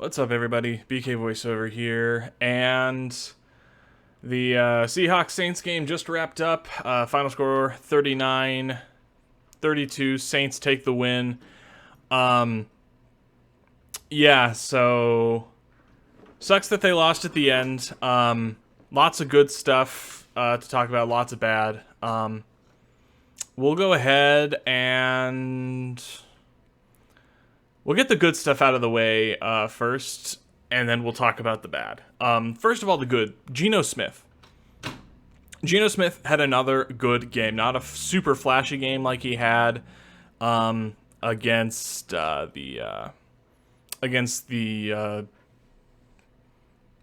What's up, everybody? BK voiceover here, and the Seahawks Saints game just wrapped up. Final score 39-32. Saints take the win. Yeah, so sucks that they lost at the end. Lots of good stuff to talk about, lots of bad. We'll go ahead and we'll get the good stuff out of the way first, and then we'll talk about the bad. First of all, the good. Geno Smith. Geno Smith had another good game. Not a super flashy game like he had against the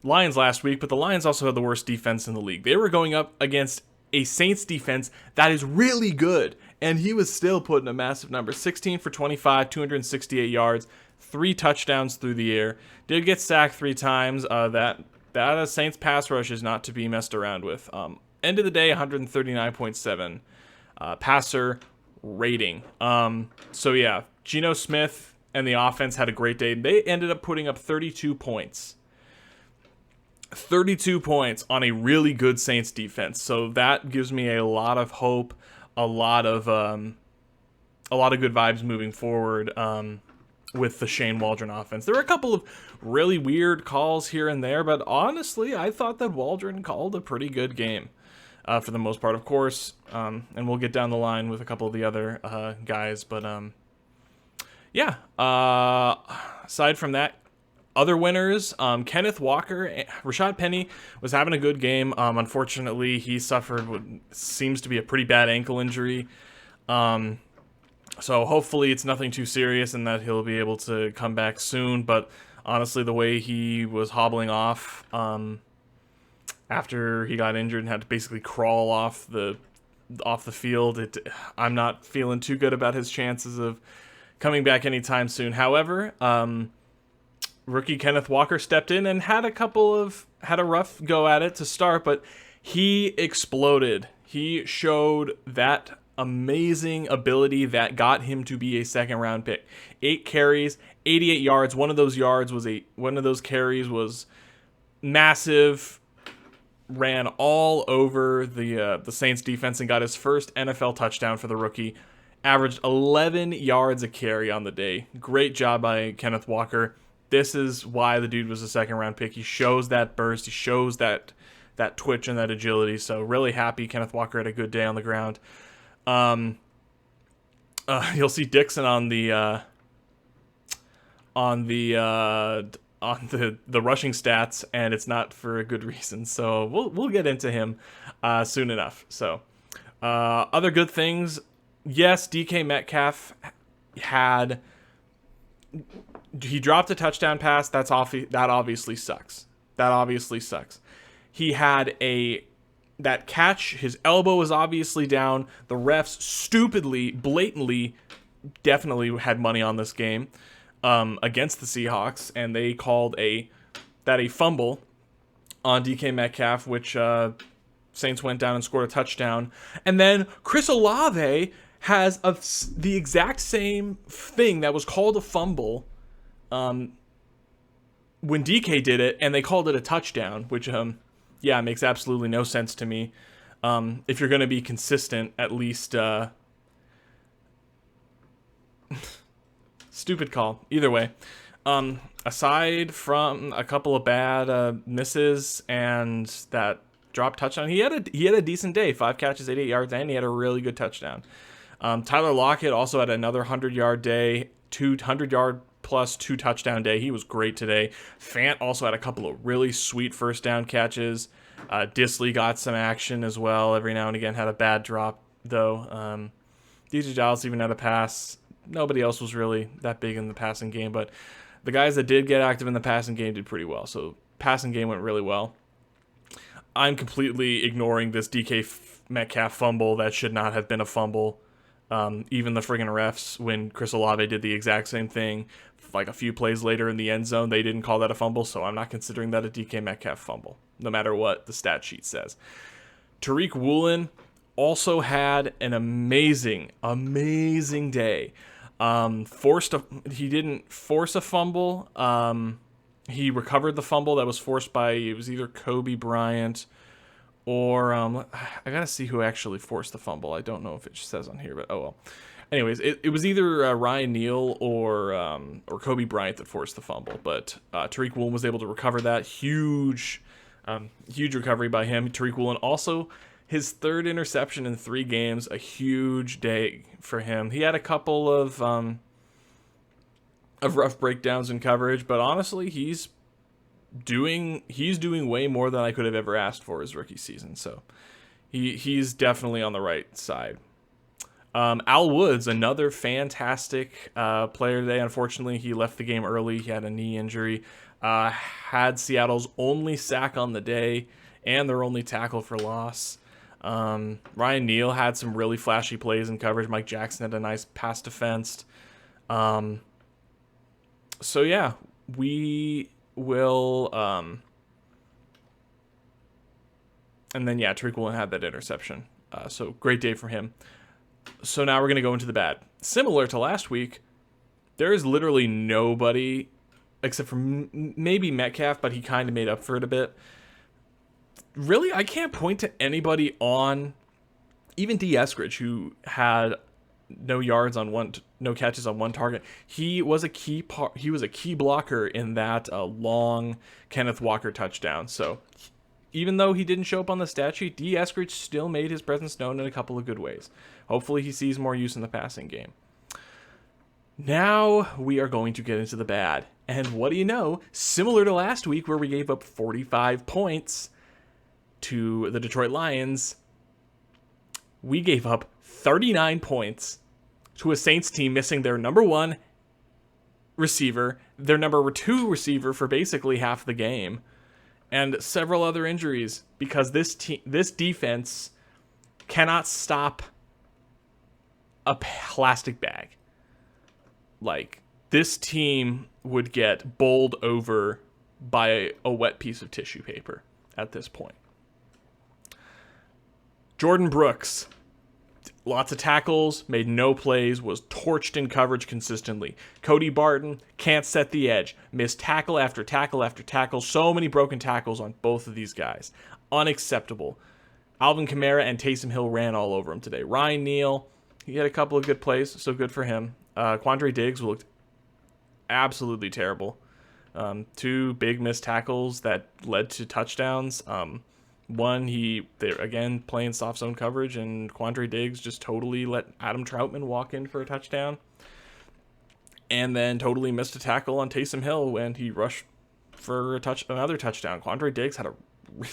Lions last week, but the Lions also had the worst defense in the league. They were going up against a Saints defense that is really good, and he was still putting a massive number. 16 for 25, 268 yards, 3 touchdowns through the air. Did get sacked 3 times. That Saints pass rush is not to be messed around with. End of the day, 139.7 passer rating. So yeah, Geno Smith and the offense had a great day. They ended up putting up 32 points. 32 points on a really good Saints defense. So that gives me a lot of hope, a lot of good vibes moving forward with the Shane Waldron offense. There were a couple of really weird calls here and there, but honestly, I thought that Waldron called a pretty good game for the most part, of course. And we'll get down the line with a couple of the other guys, but yeah. Aside from that, other winners, Kenneth Walker, Rashad Penny was having a good game. Unfortunately, he suffered what seems to be a pretty bad ankle injury. So hopefully it's nothing too serious and that he'll be able to come back soon. But honestly, the way he was hobbling off after he got injured and had to basically crawl off the field, I'm not feeling too good about his chances of coming back anytime soon. However, rookie Kenneth Walker stepped in and had a rough go at it to start, but he exploded. He showed that amazing ability that got him to be a second-round pick. 8 carries, 88 yards. One of those carries was massive. Ran all over the Saints defense and got his first NFL touchdown for the rookie. Averaged 11 yards a carry on the day. Great job by Kenneth Walker. This is why the dude was a second-round pick. He shows that burst. He shows that twitch and that agility. So really happy Kenneth Walker had a good day on the ground. You'll see Dixon on the rushing stats, and it's not for a good reason. So we'll get into him soon enough. So other good things. Yes, DK Metcalf he dropped a touchdown pass. That obviously sucks. He had that catch. His elbow was obviously down. The refs stupidly, blatantly, definitely had money on this game against the Seahawks, and they called a fumble on DK Metcalf, which Saints went down and scored a touchdown. And then Chris Olave has the exact same thing that was called a fumble when DK did it, and they called it a touchdown, which makes absolutely no sense to me. If you're going to be consistent, at least stupid call. Either way, aside from a couple of bad misses and that drop touchdown, he had a decent day. 5 catches, 88 yards, and he had a really good touchdown. Tyler Lockett also had another 100-yard day, 200-yard plus 2 touchdown day. He was great today. Fant also had a couple of really sweet first down catches. Disley got some action as well. Every now and again had a bad drop, though. DJ Dallas even had a pass. Nobody else was really that big in the passing game, but the guys that did get active in the passing game did pretty well. So passing game went really well. I'm completely ignoring this DK Metcalf fumble that should not have been a fumble. Even the friggin' refs, when Chris Olave did the exact same thing, like a few plays later in the end zone, they didn't call that a fumble, so I'm not considering that a DK Metcalf fumble, no matter what the stat sheet says. Tariq Woolen also had an amazing day. He didn't force a fumble. He recovered the fumble that was forced by, it was either Kobe Bryant or I gotta see who actually forced the fumble. I don't know if it says on here, but oh well. Anyways, it was either Ryan Neal or Kobe Bryant that forced the fumble, but Tariq Woolen was able to recover that. Huge recovery by him. Tariq Woolen also his third interception in 3 games, a huge day for him. He had a couple of rough breakdowns in coverage, but honestly, he's doing way more than I could have ever asked for his rookie season. So he's definitely on the right side. Al Woods, another fantastic player today. Unfortunately, he left the game early. He had a knee injury. Had Seattle's only sack on the day and their only tackle for loss. Ryan Neal had some really flashy plays in coverage. Mike Jackson had a nice pass defense. So yeah, we will. And then yeah, Tariq Woolen had that interception. So great day for him. So now we're going to go into the bad. Similar to last week, there is literally nobody except for maybe Metcalf, but he kind of made up for it a bit. Really, I can't point to anybody on, even D. Eskridge, who had no catches on one target. He was a key blocker in that long Kenneth Walker touchdown. So even though he didn't show up on the stat sheet, D. Eskridge still made his presence known in a couple of good ways. Hopefully he sees more use in the passing game. Now we are going to get into the bad. And what do you know? Similar to last week where we gave up 45 points to the Detroit Lions, we gave up 39 points to a Saints team missing their number 1 receiver, their number 2 receiver for basically half the game, and several other injuries because this defense cannot stop a plastic bag. Like, this team would get bowled over by a wet piece of tissue paper at this point. Jordan Brooks, lots of tackles, made no plays, was torched in coverage consistently. Cody Barton can't set the edge, missed tackle after tackle after tackle. So many broken tackles on both of these guys. Unacceptable. Alvin Kamara and Taysom Hill ran all over him today. Ryan Neal, he had a couple of good plays, so good for him. Quandre Diggs looked absolutely terrible. 2 big missed tackles that led to touchdowns. One, they're again playing soft zone coverage, and Quandre Diggs just totally let Adam Troutman walk in for a touchdown. And then totally missed a tackle on Taysom Hill when he rushed for another touchdown. Quandre Diggs had a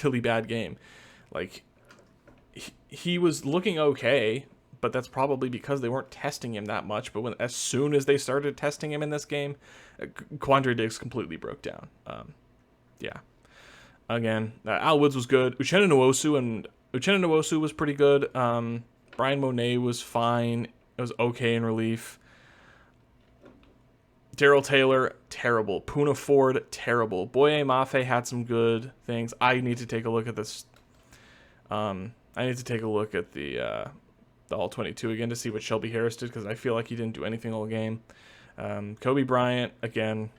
really bad game. Like, he was looking okay, but that's probably because they weren't testing him that much. But as soon as they started testing him in this game, Quandre Diggs completely broke down. Yeah. Again, Al Woods was good. Uchenna Nwosu was pretty good. Brian Monet was fine. It was okay in relief. Darrell Taylor, terrible. Poona Ford, terrible. Boye Mafe had some good things. I need to take a look at this. I need to take a look at the All-22 again to see what Shelby Harris did, because I feel like he didn't do anything all game. Kobe Bryant, again,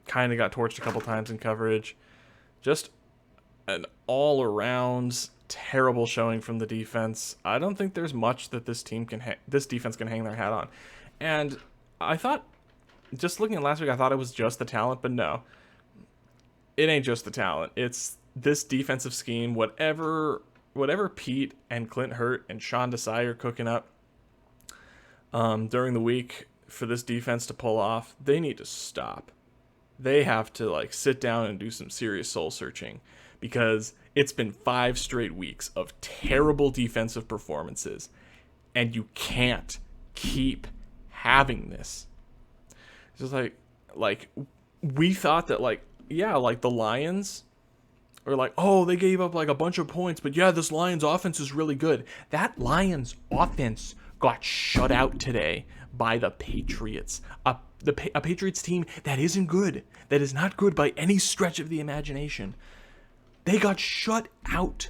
kind of got torched a couple times in coverage. Just an all-around terrible showing from the defense. I don't think there's much that this defense can hang their hat on. And I thought, just looking at last week, I thought it was just the talent, but no. It ain't just the talent. It's this defensive scheme. Whatever Pete and Clint Hurt and Sean Desai are cooking up during the week for this defense to pull off, they need to stop. They have to sit down and do some serious soul searching, because it's been 5 straight weeks of terrible defensive performances, and you can't keep having this. It's just like we thought that the Lions are oh, they gave up a bunch of points, but yeah, this Lions offense is really good. That Lions offense got shut out today by the Patriots. A Patriots team that isn't good. That is not good by any stretch of the imagination. They got shut out.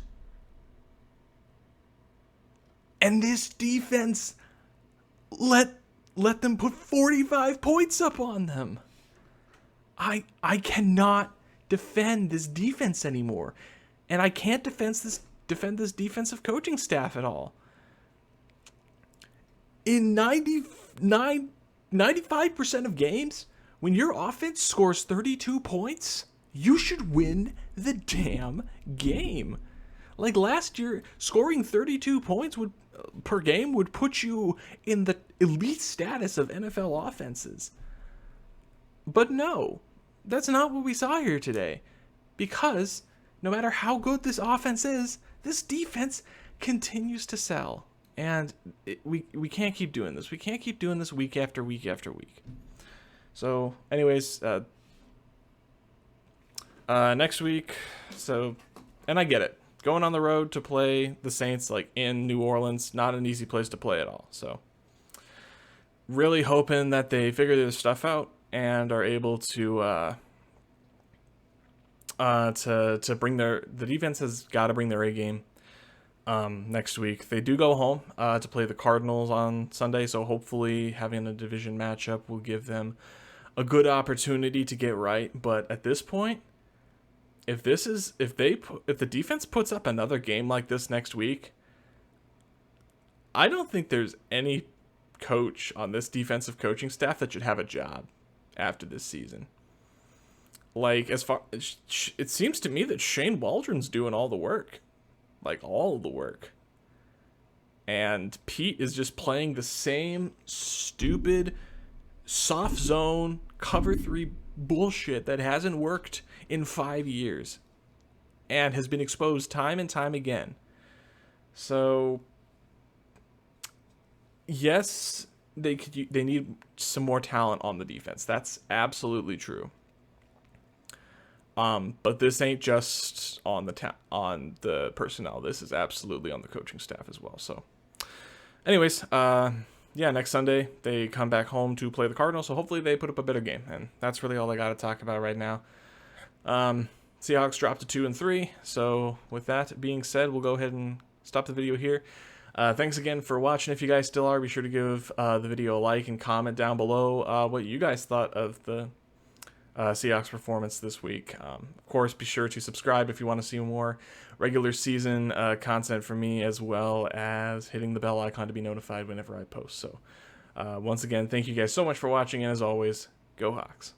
And this defense let them put 45 points up on them. I cannot defend this defense anymore. And I can't defend this defensive coaching staff at all. In 95% of games, when your offense scores 32 points, you should win the damn game. Like last year, scoring 32 points per game would put you in the elite status of NFL offenses. But no, that's not what we saw here today. Because no matter how good this offense is, this defense continues to sell. And we can't keep doing this. We can't keep doing this week after week after week. So, anyways, next week, and I get it. Going on the road to play the Saints, like in New Orleans, not an easy place to play at all. So, really hoping that they figure their stuff out and are able to bring the defense has got to bring their A game next week. They do go home to play the Cardinals on Sunday, so hopefully having a division matchup will give them a good opportunity to get right. But at this point, if the defense puts up another game like this next week, I don't think there's any coach on this defensive coaching staff that should have a job after this season. Like, it seems to me that Shane Waldron's doing all the work. Like, all the work. And Pete is just playing the same stupid soft zone cover 3 bullshit that hasn't worked in 5 years and has been exposed time and time again. So, yes, they need some more talent on the defense. That's absolutely true. But this ain't just on the personnel. This is absolutely on the coaching staff as well. So, anyways, next Sunday they come back home to play the Cardinals. So hopefully they put up a better game, and that's really all I got to talk about right now. Seahawks dropped to 2-3. So with that being said, we'll go ahead and stop the video here. Thanks again for watching. If you guys still are, be sure to give the video a like and comment down below what you guys thought of the Seahawks performance this week. Of course, be sure to subscribe if you want to see more regular season content from me, as well as hitting the bell icon to be notified whenever I post. So once again, thank you guys so much for watching, and as always, go Hawks.